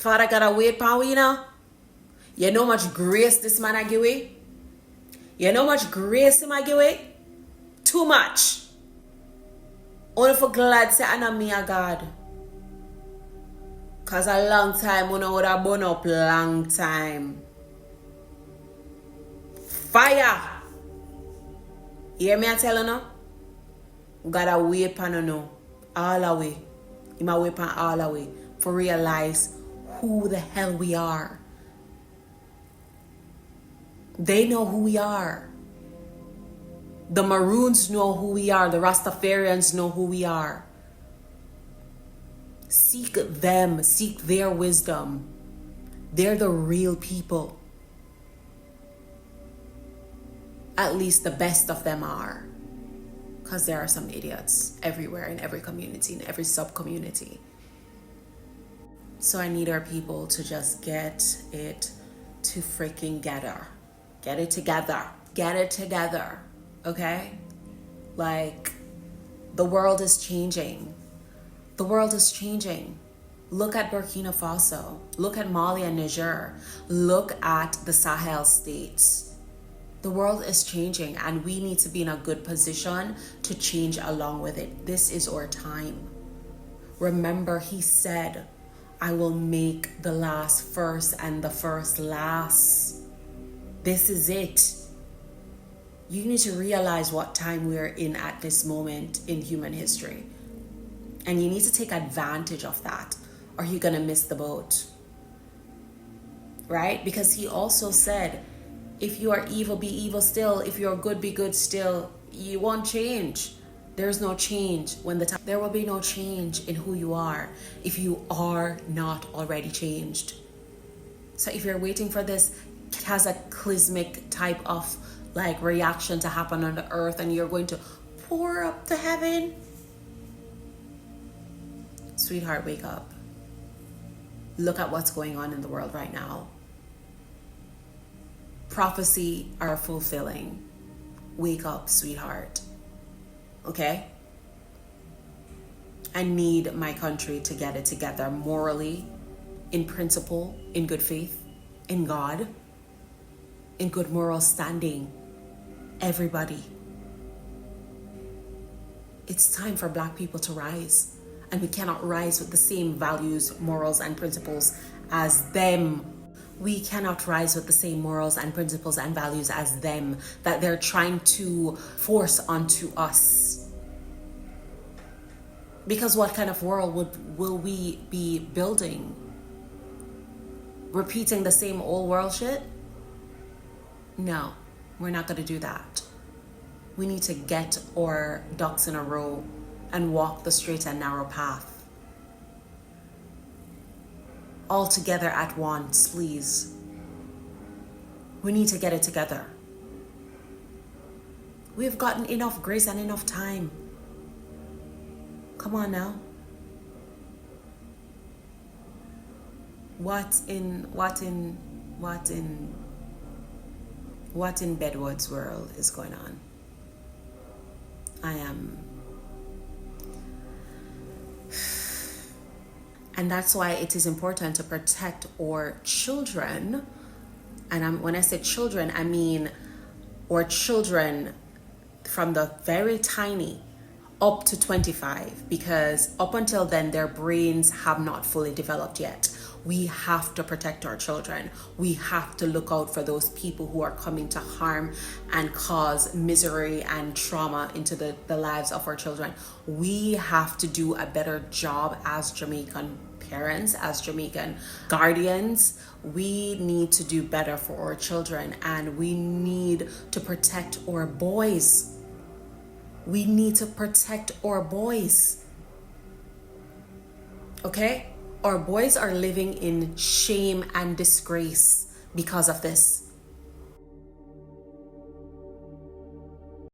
Father gotta wait for we now. You know how much grace this man I give away? You know how much grace him I give away? Too much. Only for glad say I me a God. Cause a long time when I would have burn up long time. Fire! Hear me I tell you now? Gotta wait pan you know. All the way. You might wait pan all the way. For realize who the hell we are. They know who we are. The Maroons know who we are. The Rastafarians know who we are. Seek them. Seek their wisdom. They're the real people. At least the best of them are. Because there are some idiots everywhere, in every community, in every sub-community. So I need our people to just get it to freaking gather. Get it together. Get it together. Okay? Like, the world is changing. The world is changing. Look at Burkina Faso. Look at Mali and Niger. Look at the Sahel states. The world is changing and we need to be in a good position to change along with it. This is our time. Remember, he said, I will make the last first and the first last. This is it. You need to realize what time we're in at this moment in human history. And you need to take advantage of that or you're going to miss the boat. Right? Because he also said, if you are evil, be evil still. If you're good, be good still. You won't change. There's no change when there will be no change in who you are if you are not already changed. So if you're waiting for this cataclysmic type of like reaction to happen on the earth and you're going to pour up to heaven, sweetheart, wake up. Look at what's going on in the world right now. Prophecy are fulfilling. Wake up, sweetheart. Okay? I need my country to get it together morally, in principle, in good faith, in God, in good moral standing. Everybody. It's time for Black people to rise. And we cannot rise with the same values, morals, and principles as them. We cannot rise with the same morals and principles and values as them that they're trying to force onto us. Because what kind of world will we be building? Repeating the same old world shit? No, we're not going to do that. We need to get our ducks in a row and walk the straight and narrow path. All together at once, please. We need to get it together. We've gotten enough grace and enough time. Come on now. What in Bedward's world is going on? And that's why it is important to protect our children. And when I say children, I mean our children from the very tiny up to 25, because up until then, their brains have not fully developed yet. We have to protect our children. We have to look out for those people who are coming to harm and cause misery and trauma into the lives of our children. We have to do a better job as Jamaican parents, as Jamaican guardians. We need to do better for our children, and we need to protect our boys. We need to protect our boys. Okay? Our boys are living in shame and disgrace because of this.